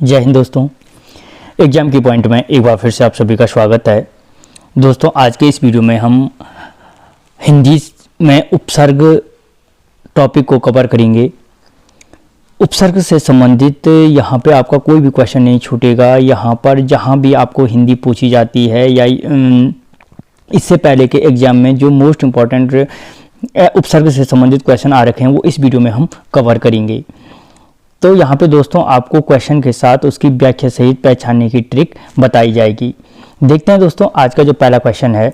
जय हिंद दोस्तों। एग्जाम की पॉइंट में एक बार फिर से आप सभी का स्वागत है। दोस्तों आज के इस वीडियो में हम हिंदी में उपसर्ग टॉपिक को कवर करेंगे। उपसर्ग से संबंधित यहाँ पे आपका कोई भी क्वेश्चन नहीं छूटेगा। यहाँ पर जहाँ भी आपको हिंदी पूछी जाती है या इससे पहले के एग्जाम में जो मोस्ट इम्पॉर्टेंट उपसर्ग से संबंधित क्वेश्चन आ रखे हैं वो इस वीडियो में हम कवर करेंगे। तो यहाँ पे दोस्तों आपको क्वेश्चन के साथ उसकी व्याख्या सहित पहचानने की ट्रिक बताई जाएगी। देखते हैं दोस्तों आज का जो पहला क्वेश्चन है,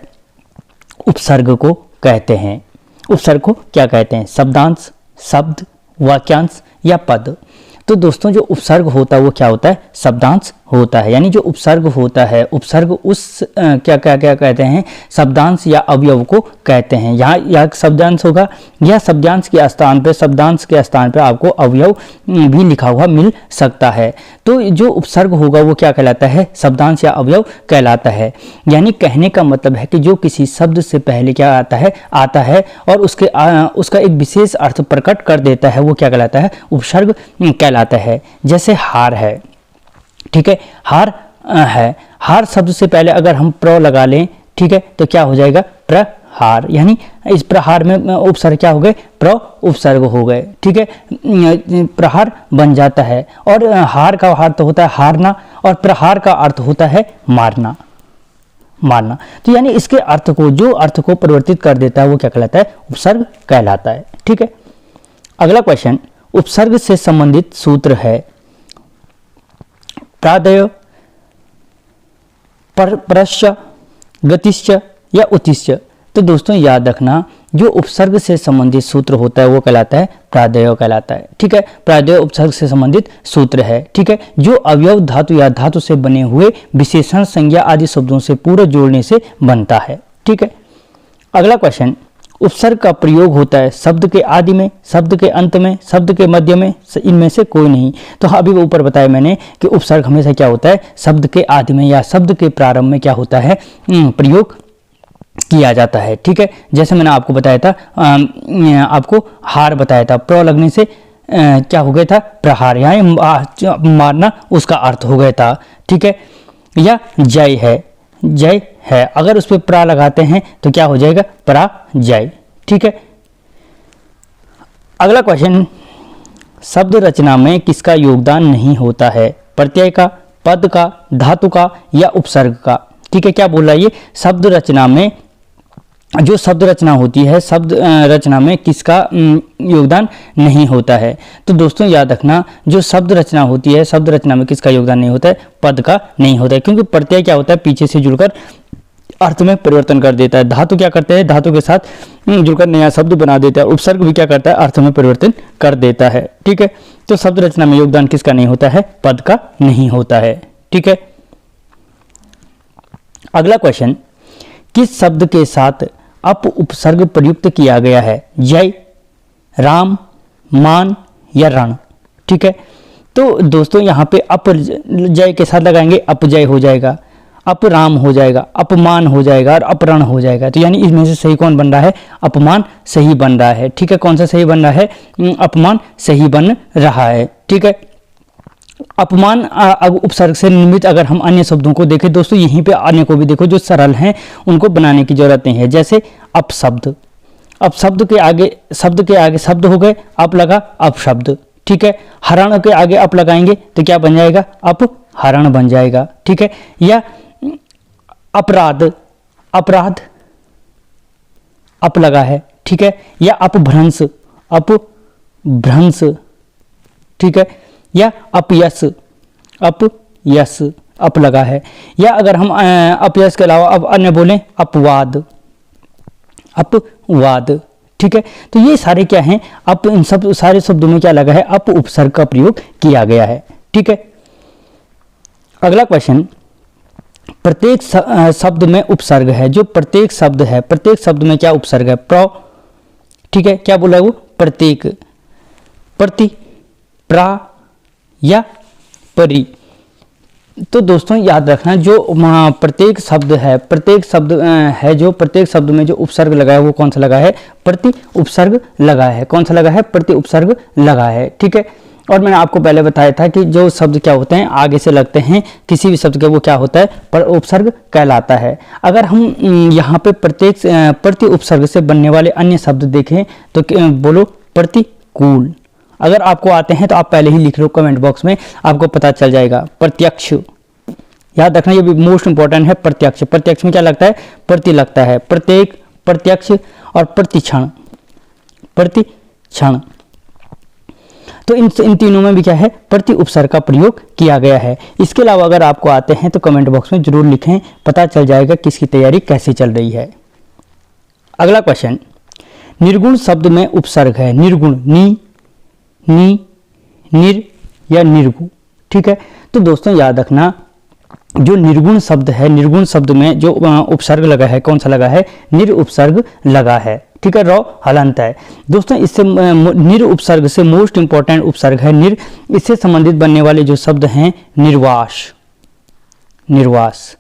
उपसर्ग को कहते हैं। उपसर्ग को क्या कहते हैं? शब्दांश, शब्द, वाक्यांश या पद। तो दोस्तों जो उपसर्ग होता है वो क्या होता है? शब्दांश होता है। यानी जो उपसर्ग होता है, उपसर्ग उस क्या कहते हैं? शब्दांश या अवयव को कहते हैं। यहाँ या शब्दांश होगा या शब्दांश के स्थान पे आपको अवयव भी लिखा हुआ मिल सकता है। तो जो उपसर्ग होगा वो क्या कहलाता है? शब्दांश या अवयव कहलाता है। यानी कहने का मतलब है कि जो किसी शब्द से पहले क्या आता है और उसका एक विशेष अर्थ प्रकट कर देता है, वो क्या कहलाता है? उपसर्ग कहलाता है। जैसे हार है, ठीक है, हार है। हार शब्द से पहले अगर हम प्र लगा लें, ठीक है, तो क्या हो जाएगा? प्रहार। यानी इस प्रहार में उपसर्ग क्या हो गए? प्र उपसर्ग हो गए, ठीक है, प्रहार बन जाता है। और हार का अर्थ होता है हारना और प्रहार का अर्थ होता है मारना। तो यानी इसके अर्थ को, जो अर्थ को परिवर्तित कर देता है वो क्या कहलाता है? उपसर्ग कहलाता है। ठीक है, अगला क्वेश्चन, उपसर्ग से संबंधित सूत्र है प्रादय, परश्च, गतिश्च या उतिश्च। तो दोस्तों याद रखना, जो उपसर्ग से संबंधित सूत्र होता है वो कहलाता है प्रादय कहलाता है। ठीक है, प्रादय उपसर्ग से संबंधित सूत्र है। ठीक है, जो अवयव धातु या धातु से बने हुए विशेषण, संज्ञा आदि शब्दों से पूरा जोड़ने से बनता है। ठीक है, अगला क्वेश्चन, उपसर्ग का प्रयोग होता है शब्द के आदि में, शब्द के अंत में, शब्द के मध्य में, इनमें से कोई नहीं। तो अभी ऊपर बताया मैंने कि उपसर्ग हमेशा क्या होता है? शब्द के आदि में या शब्द के प्रारंभ में क्या होता है? प्रयोग किया जाता है। ठीक है, जैसे मैंने आपको बताया था, आपको हार बताया था, प्र लगने से क्या हो गया था? प्रहार, यहाँ मारना उसका अर्थ हो गया था। ठीक है, या जय है, अगर उस पर प्रा लगाते हैं तो क्या हो जाएगा? पराजय। ठीक है, अगला क्वेश्चन, शब्द रचना में किसका योगदान नहीं होता है? प्रत्यय का, पद का, धातु का या उपसर्ग का? ठीक है, क्या बोल रहा है ये? शब्द रचना में, जो शब्द रचना होती है, शब्द रचना में किसका योगदान नहीं होता है? तो दोस्तों याद रखना, जो शब्द रचना होती है, शब्द रचना में किसका योगदान नहीं होता है? पद का नहीं होता है, क्योंकि प्रत्यय क्या होता है? पीछे से जुड़कर अर्थ में परिवर्तन कर देता है। धातु क्या करता है? धातु के साथ जुड़कर नया शब्द बना देता है। उपसर्ग भी क्या करता है? अर्थ में परिवर्तन कर देता है। ठीक है, तो शब्द रचना में योगदान किसका नहीं होता है? पद का नहीं होता है। ठीक है, अगला क्वेश्चन, किस शब्द के साथ अप उपसर्ग प्रयुक्त किया गया है? जय, राम, मान या रण? ठीक है, तो दोस्तों यहाँ पे अप जय के साथ लगाएंगे, अपजय हो जाएगा, अपराम हो जाएगा, अपमान हो जाएगा और अपरण हो जाएगा। तो यानी इसमें से सही कौन बन रहा है? अपमान सही बन रहा है। ठीक है, कौन सा सही बन रहा है? अपमान सही बन रहा है। ठीक है, अपमान उपसर्ग से निर्मित अगर हम अन्य शब्दों को देखें दोस्तों, यहीं पे अन्य को भी देखो जो सरल हैं, उनको बनाने की जरूरत नहीं है। जैसे अपशब्द, अपशब्द के आगे शब्द हो गए, अप लगा अपशब्द। ठीक है, हरण के आगे अप लगाएंगे तो क्या बन जाएगा? अपहरण बन जाएगा। ठीक है, या अपराध, अपराध अप लगा है। ठीक है, या अपभ्रंश, अपभ्रंश। ठीक है, या अपयश, अपयश अप लगा है। या अगर हम अपयश के अलावा अब अन्य बोलें, अपवाद, अपवाद। ठीक है, तो ये सारे क्या हैं? अप, इन सब सारे शब्दों में क्या लगा है? अप उपसर्ग का प्रयोग किया गया है। ठीक है, अगला क्वेश्चन, प्रत्येक शब्द में उपसर्ग है। जो प्रत्येक शब्द है, प्रत्येक शब्द में क्या उपसर्ग है? प्र। ठीक है, क्या बोला वो? प्रत्येक, प्रति, प्रा या परि। तो दोस्तों याद रखना, जो प्रत्येक शब्द है, जो प्रत्येक शब्द में जो उपसर्ग लगा है वो कौन सा लगा है? प्रति उपसर्ग लगा है। कौन सा लगा है? प्रति उपसर्ग लगा है। ठीक है, और मैंने आपको पहले बताया था कि जो शब्द क्या होते हैं आगे से लगते हैं किसी भी शब्द के, वो क्या होता है, पर उपसर्ग कहलाता है। अगर हम यहाँ पे प्रत्येक प्रति उपसर्ग से बनने वाले अन्य शब्द देखें तो बोलो प्रतिकूल। अगर आपको आते हैं तो आप पहले ही लिख लो कमेंट बॉक्स में, आपको पता चल जाएगा। प्रत्यक्ष, याद रखना ये भी मोस्ट इंपॉर्टेंट है। प्रत्यक्ष, प्रत्यक्ष में क्या लगता है, प्रति लगता है। प्रत्येक, प्रत्यक्ष और प्रतिक्षण, प्रतिक्षण, तो इन तीनों में भी क्या है, प्रति उपसर्ग का प्रयोग किया गया है। इसके अलावा अगर आपको आते हैं तो कमेंट बॉक्स में जरूर लिखें, पता चल जाएगा कि इसकी तैयारी कैसे चल रही है। अगला क्वेश्चन, निर्गुण शब्द में उपसर्ग है निर्गुण, नी, निर या निर्गु, ठीक है। तो दोस्तों याद रखना जो निर्गुण शब्द है, निर्गुण शब्द में जो उपसर्ग लगा है, कौन सा लगा है, निर उपसर्ग लगा है, ठीक है, रौ हलंत है। दोस्तों इससे निर उपसर्ग से मोस्ट इंपॉर्टेंट उपसर्ग है निर। इससे संबंधित बनने वाले जो शब्द हैं निर्वास, निर्वास,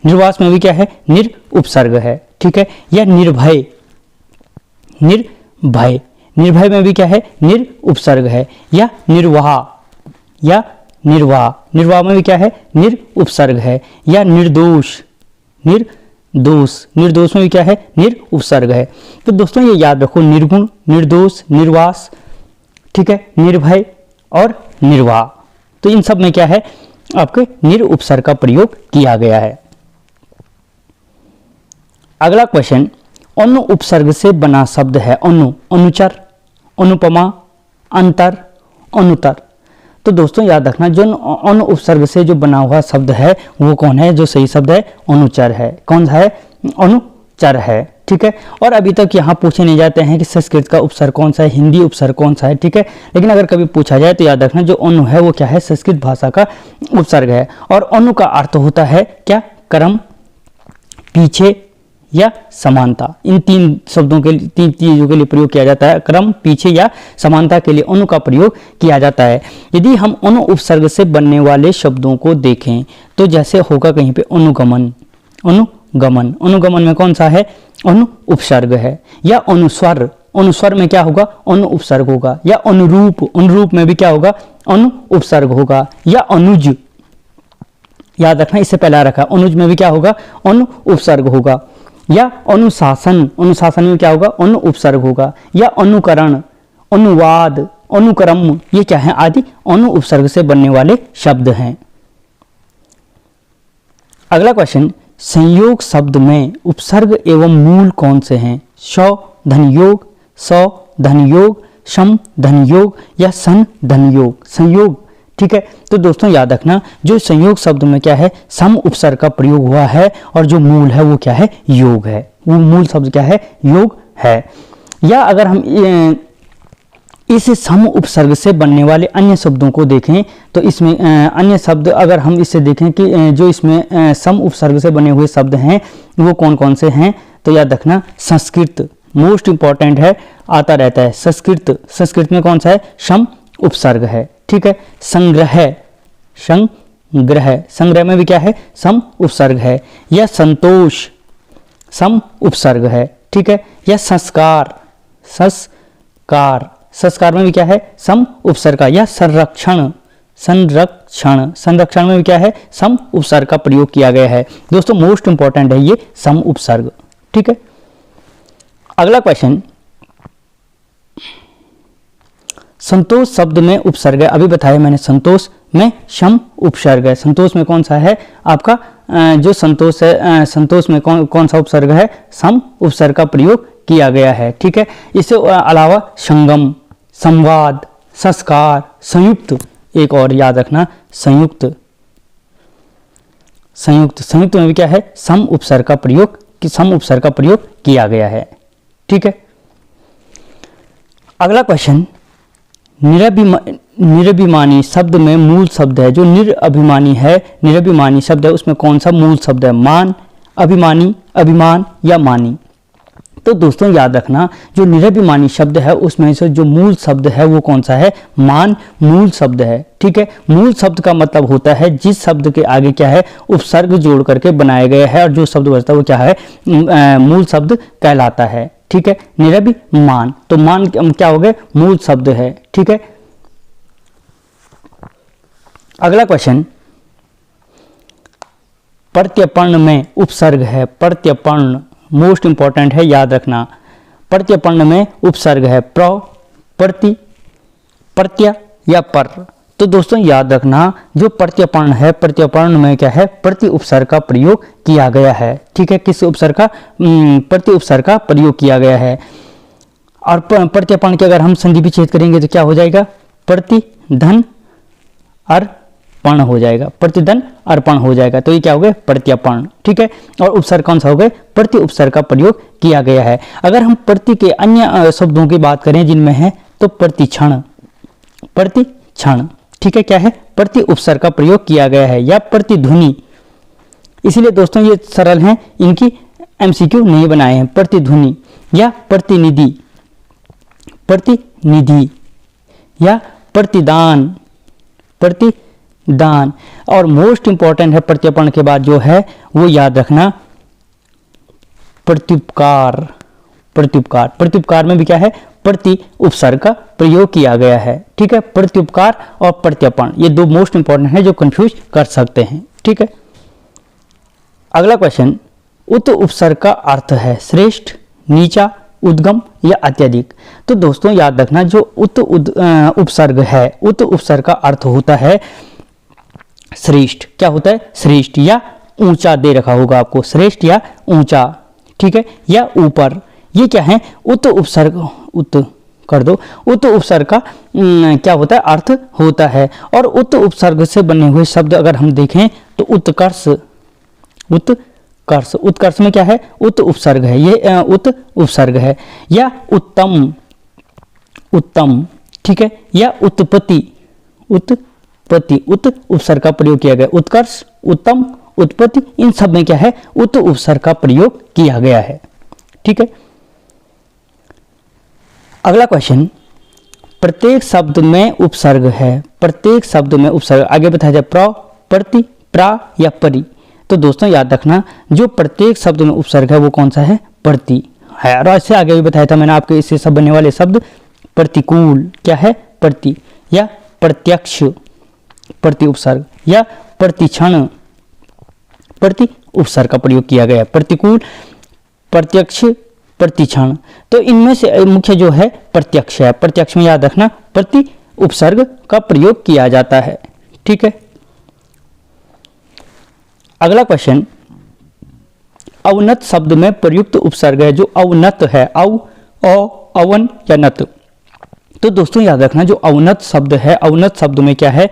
निर्वास में भी क्या है, निर उपसर्ग है, ठीक है। या निर्भय, निर्भय, निर्भय में भी क्या है, निर उपसर्ग है। या निर्वाह, या निर्वाह, निर्वाह में भी क्या है, निर उपसर्ग है। या निर्दोष, निर्दोष, निर्दोष में भी क्या है, निर उपसर्ग है। तो दोस्तों ये याद रखो, निर्गुण, निर्दोष, निर्वास, ठीक है, निर्भय और निर्वाह, तो इन सब में क्या है, आपके निर उपसर्ग का प्रयोग किया गया है। अगला क्वेश्चन, अनु उपसर्ग से बना शब्द है अनु, अनुचर, अनुपमा, अंतर, अनुतर। तो दोस्तों याद रखना जो अनु उपसर्ग से जो बना हुआ शब्द है वो कौन है, जो सही शब्द है अनुचर है। कौन सा है, अनुचर है, ठीक है। और अभी तक यहाँ पूछे नहीं जाते हैं कि संस्कृत का उपसर्ग कौन सा है, हिंदी उपसर्ग कौन सा है, ठीक है। लेकिन अगर कभी पूछा जाए तो याद रखना जो अनु है वो क्या है, संस्कृत भाषा का उपसर्ग है। और अनु का अर्थ होता है क्या, क्रम, पीछे या समानता। इन तीन शब्दों के, तीन चीजों के लिए प्रयोग किया जाता है। क्रम, पीछे या समानता के लिए अनु का प्रयोग किया जाता है। यदि हम अनु उपसर्ग से बनने वाले शब्दों को देखें तो जैसे होगा कहीं पे अनुगमन, अनुगमन, अनुगमन में कौन सा है, अनु उपसर्ग है। या अनुस्वर, अनुस्वर में क्या होगा, अनु उपसर्ग होगा। या अनुरूप, अनुरूप में भी क्या होगा, अनु उपसर्ग होगा। या अनुज, याद रखना इससे पहला रखा, अनुज में भी क्या होगा, अनु उपसर्ग होगा। या अनुशासन, अनुशासन में क्या होगा, अनु उपसर्ग होगा। या अनुकरण, अनुवाद, अनुक्रम, ये क्या है, आदि अनु उपसर्ग से बनने वाले शब्द हैं। अगला क्वेश्चन, संयोग शब्द में उपसर्ग एवं मूल कौन से हैं, श धन योग, स धन योग, शम धन योग या सन धन योग, संयोग, ठीक है। तो दोस्तों याद रखना जो संयोग शब्द में क्या है, सम उपसर्ग का प्रयोग हुआ है और जो मूल है वो क्या है, योग है। वो मूल शब्द क्या है, योग है। या अगर हम इस सम उपसर्ग से बनने वाले अन्य शब्दों को देखें तो इसमें अन्य शब्द अगर हम इससे देखें कि जो इसमें सम उपसर्ग से बने हुए शब्द हैं वो कौन कौन से हैं, तो याद रखना संस्कृत मोस्ट इंपॉर्टेंट है, आता रहता है। संस्कृत, संस्कृत में कौन सा है, सम उपसर्ग है, ठीक है। संग्रह, संग्रह, संग्रह में भी क्या है, सम उपसर्ग है। या संतोष, सम उपसर्ग है, ठीक है। या संस्कार, संस्कार, संस्कार में भी क्या है, सम उपसर्ग का। या संरक्षण, संरक्षण, संरक्षण में भी क्या है, सम उपसर्ग का प्रयोग किया गया है। दोस्तों मोस्ट इंपॉर्टेंट है ये सम उपसर्ग, ठीक है। अगला क्वेश्चन, संतोष शब्द में उपसर्ग है, अभी बताया मैंने संतोष में सम उपसर्ग है। संतोष में कौन सा है आपका, जो संतोष है, संतोष में कौन सा उपसर्ग है, सम उपसर्ग का प्रयोग किया गया है, ठीक है। इससे अलावा संगम, संवाद, संस्कार, संयुक्त, एक और याद रखना संयुक्त, संयुक्त, संयुक्त में भी क्या है, सम उपसर्ग का प्रयोग, सम उपसर्ग का प्रयोग किया गया है, ठीक है। अगला क्वेश्चन, निरभिमानी शब्द में मूल शब्द है, जो निरअभिमानी है, निरभिमानी शब्द है उसमें कौन सा मूल शब्द है, मान, अभिमानी, अभिमान या मानी। तो दोस्तों याद रखना जो निरभिमानी शब्द है उसमें से जो मूल शब्द है वो कौन सा है, मान मूल शब्द है, ठीक है। मूल शब्द का मतलब होता है जिस शब्द के आगे क्या है, उपसर्ग जोड़ करके बनाया गया है और जो शब्द बचता है वो क्या है, मूल शब्द कहलाता है, ठीक है। निरभिमान, तो मान क्या हो गए, मूल शब्द है, ठीक है। अगला क्वेश्चन, प्रत्ययपर्ण में उपसर्ग है, प्रत्ययपर्ण मोस्ट इंपॉर्टेंट है, याद रखना। प्रत्ययपर्ण में उपसर्ग है प्र, प्रति, प्रत्यय या पर। तो दोस्तों याद रखना, जो प्रत्ययपर्ण है, प्रत्ययपर्ण में क्या है, प्रति उपसर्ग का प्रयोग किया गया है। ठीक है, किस उपसर्ग का, प्रति उपसर्ग का प्रयोग किया गया है। और प्रत्ययपर्ण के अगर हम संधि विच्छेद करेंगे तो क्या हो जाएगा, प्रतिधन अर्पण हो जाएगा, प्रतिधन अर्पण हो जाएगा। तो ये क्या हो गया, प्रत्ययपर्ण। ठीक है, और उपसर्ग कौन सा हो गया, प्रति उपसर्ग का प्रयोग किया गया है। अगर हम प्रति के अन्य शब्दों की बात करें जिनमें है, तो प्रतिक्षण, प्रतिक्षण। ठीक है, क्या है, प्रति उपसर्ग का प्रयोग किया गया है, या प्रतिध्वनि। इसीलिए दोस्तों ये सरल हैं, इनकी एमसीक्यू नहीं बनाए हैं। प्रतिध्वनि या प्रतिनिधि, प्रतिनिधि या प्रतिदान, प्रतिदान। और मोस्ट इंपॉर्टेंट है प्रत्ययपर्ण के बाद जो है वो याद रखना, प्रत्युपकार। प्रत्युपकार, प्रत्युपकार में भी क्या है, प्रति उपसर्ग का प्रयोग किया गया है। ठीक है, प्रत्युपकार और प्रत्ययपर्ण ये दो मोस्ट इंपॉर्टेंट है जो कंफ्यूज कर सकते हैं। ठीक है, अगला क्वेश्चन, उत उपसर्ग का अर्थ है श्रेष्ठ, नीचा, उद्गम या अत्यधिक। तो दोस्तों याद रखना, जो उत उपसर्ग है, उत उपसर्ग का अर्थ होता है श्रेष्ठ। क्या होता है, श्रेष्ठ या ऊंचा दे रखा होगा आपको, श्रेष्ठ या ऊंचा। ठीक है, या ऊपर। ये क्या है, उत उपसर्ग, उत कर दो, उत उपसर्ग का क्या होता है, अर्थ होता है। और उत उपसर्ग से बने हुए शब्द अगर हम देखें तो उत्कर्ष, उत्कर्ष, उत्कर्ष में क्या है, उत उपसर्ग है, ये उत उपसर्ग है। या उत्तम, उत्तम। ठीक है, या उत्पत्ति, उत्पत्ति, उत उपसर्ग का प्रयोग किया गया। उत्कर्ष, उत्तम, उत्पत्ति, इन सब में क्या है, उत उपसर्ग का प्रयोग किया गया है। ठीक है, अगला क्वेश्चन, प्रत्येक शब्द में उपसर्ग है, प्रत्येक शब्द में उपसर्ग। आगे बताया जाए प्र, प्रति, प्रा या परि। तो दोस्तों याद रखना, जो प्रत्येक शब्द में उपसर्ग है वो कौन सा है, प्रति है। और इससे आगे भी बताया था मैंने आपके, इससे सब बनने वाले शब्द प्रतिकूल, क्या है, प्रति, या प्रत्यक्ष, प्रति उपसर्ग, या प्रतिक्षण, प्रति उपसर्ग का प्रयोग किया गया है। प्रतिकूल, प्रत्यक्ष, प्रतिक्षण। तो इनमें से मुख्य जो है प्रत्यक्ष है। प्रत्यक्ष में याद रखना, प्रति उपसर्ग का प्रयोग किया जाता है। ठीक है, अगला क्वेश्चन, अवनत शब्द में प्रयुक्त उपसर्ग है, जो अवनत है, अव, अवन या नत। तो दोस्तों याद रखना, जो अवनत शब्द है, अवनत शब्द में क्या है,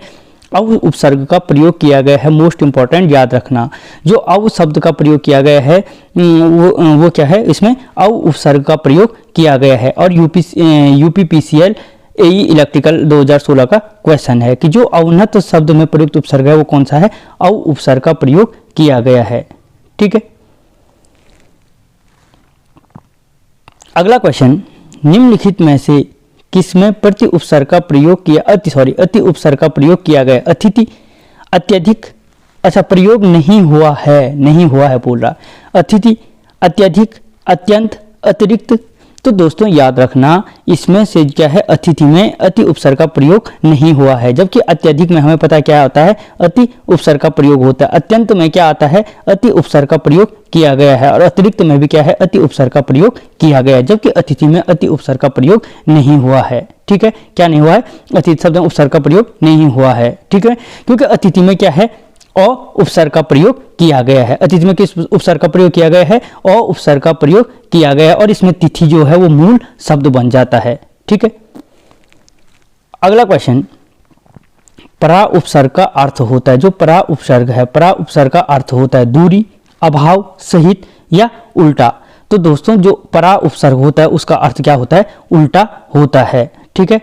अव उपसर्ग का प्रयोग किया गया है। मोस्ट इंपॉर्टेंट याद रखना, जो अव शब्द का प्रयोग किया गया है वो क्या है, इसमें अव उपसर्ग का प्रयोग किया गया है। और यूपीपीसीएल एई इलेक्ट्रिकल 2016 का क्वेश्चन है कि जो अवनत शब्द में प्रयुक्त उपसर्ग है वो कौन सा है, अव उपसर्ग का प्रयोग किया गया है। ठीक है, अगला क्वेश्चन, निम्नलिखित में से किसमें प्रति उपसर्ग का प्रयोग किया, अति उपसर्ग का प्रयोग किया गया, अतिथि, अत्यधिक, अच्छा प्रयोग नहीं हुआ है, नहीं हुआ है बोल रहा, अतिथि, अत्यधिक, अत्यंत, अतिरिक्त। तो दोस्तों याद रखना, इसमें से क्या है, अतिथि में अति उपसर्ग का प्रयोग नहीं हुआ है, जबकि अत्यधिक में हमें पता है क्या होता है, अति उपसर्ग का प्रयोग होता है। अत्यंत में क्या आता है, अति उपसर्ग का प्रयोग किया गया है। और अतिरिक्त में भी क्या है, अति उपसर्ग का प्रयोग किया गया है, जबकि अतिथि में अति उपसर्ग का प्रयोग नहीं हुआ है। ठीक है, क्या नहीं हुआ है, अतिथि शब्द में उपसर्ग का प्रयोग नहीं हुआ है। ठीक है, क्योंकि अतिथि में क्या है, अ उपसर्ग का प्रयोग किया गया है। अतिथि में किस उपसर्ग का प्रयोग किया गया है, अ उपसर्ग का प्रयोग किया गया है, और इसमें तिथि जो है वो मूल शब्द बन जाता है। ठीक है, अगला क्वेश्चन, परा उपसर्ग का अर्थ होता है, जो परा उपसर्ग है, परा उपसर्ग का अर्थ होता है दूरी, अभाव, सहित या उल्टा। तो दोस्तों जो परा उपसर्ग होता है उसका अर्थ क्या होता है, उल्टा होता है। ठीक है,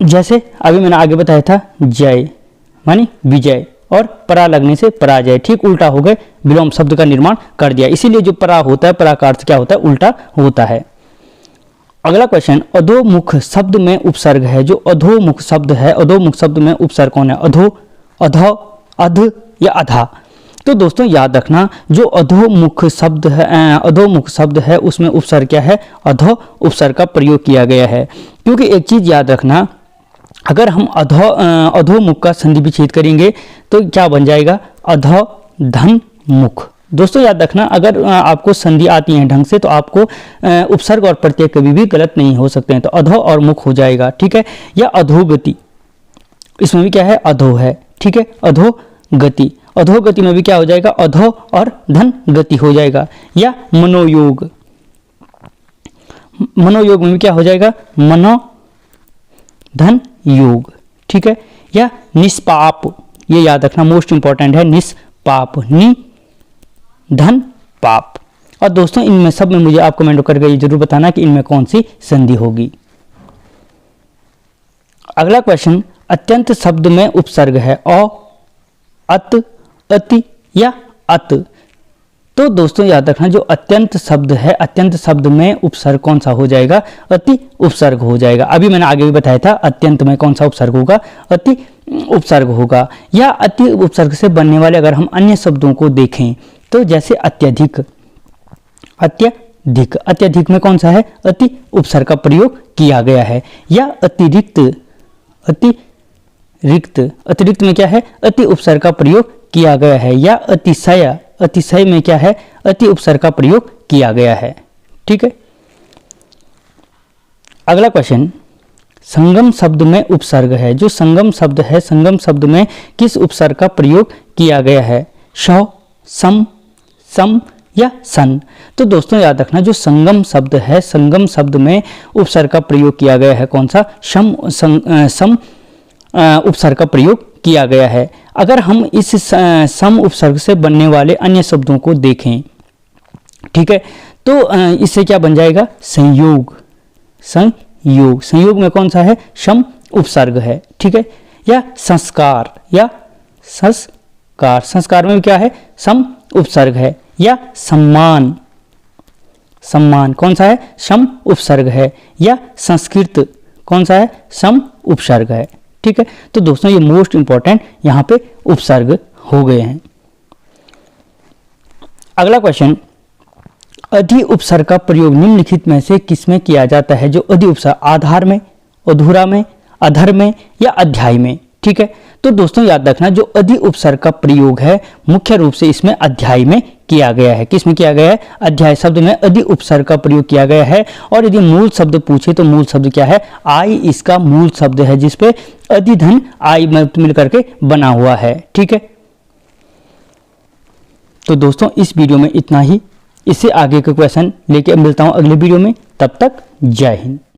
जैसे अभी मैंने आगे बताया था, जय मानी विजय, और परा लगने से पराजय, ठीक उल्टा हो गए, विलोम शब्द का निर्माण कर दिया। इसीलिए जो परा होता है, परा का अर्थ क्या होता है, उल्टा होता है। अगला क्वेश्चन, अधोमुख शब्द में उपसर्ग है, जो अधोमुख शब्द है, अधोमुख शब्द में उपसर्ग कौन है, अधो, अध, अध या अधा। तो दोस्तों याद रखना, जो अधोमुख शब्द है, अधोमुख शब्द है उसमें उपसर्ग क्या है, अधो उपसर्ग का प्रयोग किया गया है। क्योंकि एक चीज याद रखना, अगर हम अधोमुख का संधि विच्छेद करेंगे तो क्या बन जाएगा, अधोधन मुख। दोस्तों याद रखना, अगर आपको संधि आती है ढंग से तो आपको उपसर्ग और प्रत्यय कभी भी गलत नहीं हो सकते हैं। तो अधो और मुख हो जाएगा, ठीक है। या अधोगति, इसमें भी क्या है, अधो है, ठीक है। अधोगति, अधोगति में भी क्या हो जाएगा, अधो और धन गति हो जाएगा। या मनोयोग, मनोयोग में भी क्या हो जाएगा, मनो धन योग, ठीक है। या निष्पाप, ये याद रखना, मोस्ट इंपॉर्टेंट है, निष्पाप, नि धन पाप। और दोस्तों इनमें सब में मुझे आप कमेंट करके ये जरूर बताना कि इनमें कौन सी संधि होगी। अगला क्वेश्चन, अत्यंत शब्द में उपसर्ग है अ, अत, अति या अत। तो दोस्तों याद रखना, जो अत्यंत शब्द है, अत्यंत शब्द में उपसर्ग कौन सा हो जाएगा, अति उपसर्ग हो जाएगा। अभी मैंने आगे भी बताया था, अत्यंत में कौन सा उपसर्ग होगा, अति उपसर्ग होगा। या अति उपसर्ग से बनने वाले अगर हम अन्य शब्दों को देखें तो जैसे अत्यधिक, अत्यधिक, अत्यधिक में कौन सा है, अति उपसर्ग का प्रयोग किया गया है। या अतिरिक्त, अतिरिक्त, अतिरिक्त में क्या है, अति उपसर्ग का प्रयोग किया गया है। या अतिशय, अतिशय में क्या है, अति उपसर्ग का प्रयोग किया गया है, ठीक है। अगला क्वेश्चन, संगम शब्द में उपसर्ग है। जो संगम शब्द है, संगम शब्द में किस उपसर्ग का प्रयोग किया गया है, श, सम, सम या सन। तो दोस्तों याद रखना, जो संगम शब्द है, संगम शब्द में उपसर्ग का प्रयोग किया गया है कौन सा, सम उपसर्ग का प्रयोग किया गया है। अगर हम इस सम उपसर्ग से बनने वाले अन्य शब्दों को देखें, ठीक है, तो इससे क्या बन जाएगा, संयोग, संयोग, संयोग में कौन सा है, सम उपसर्ग है, ठीक है। या संस्कार, या संस्कार, संस्कार में क्या है, सम उपसर्ग है। या सम्मान, सम्मान कौन सा है, सम उपसर्ग है। या संस्कृत कौन सा है, सम उपसर्ग है, ठीक है। तो दोस्तों ये मोस्ट इंपॉर्टेंट यहाँ पे उपसर्ग हो गए हैं। अगला क्वेश्चन, अधि उपसर्ग का प्रयोग निम्नलिखित में से किसमें किया जाता है। जो अधि उपसर्ग, आधार में, अधूरा में, अधर में या अध्याय में, ठीक है। तो दोस्तों याद रखना, जो अधि उपसर्ग का प्रयोग है मुख्य रूप से इसमें अध्याय में किया गया है। किसमें किया गया है, अध्याय शब्द में अधि उपसर्ग का प्रयोग किया गया है। और यदि मूल शब्द पूछे तो मूल शब्द क्या है, आई इसका मूल शब्द है, जिसपे अधिधन आई मिल करके बना हुआ है, ठीक है। तो दोस्तों इस वीडियो में इतना ही। इससे आगे के क्वेश्चन लेके मिलता हूं अगले वीडियो में। तब तक जय हिंद।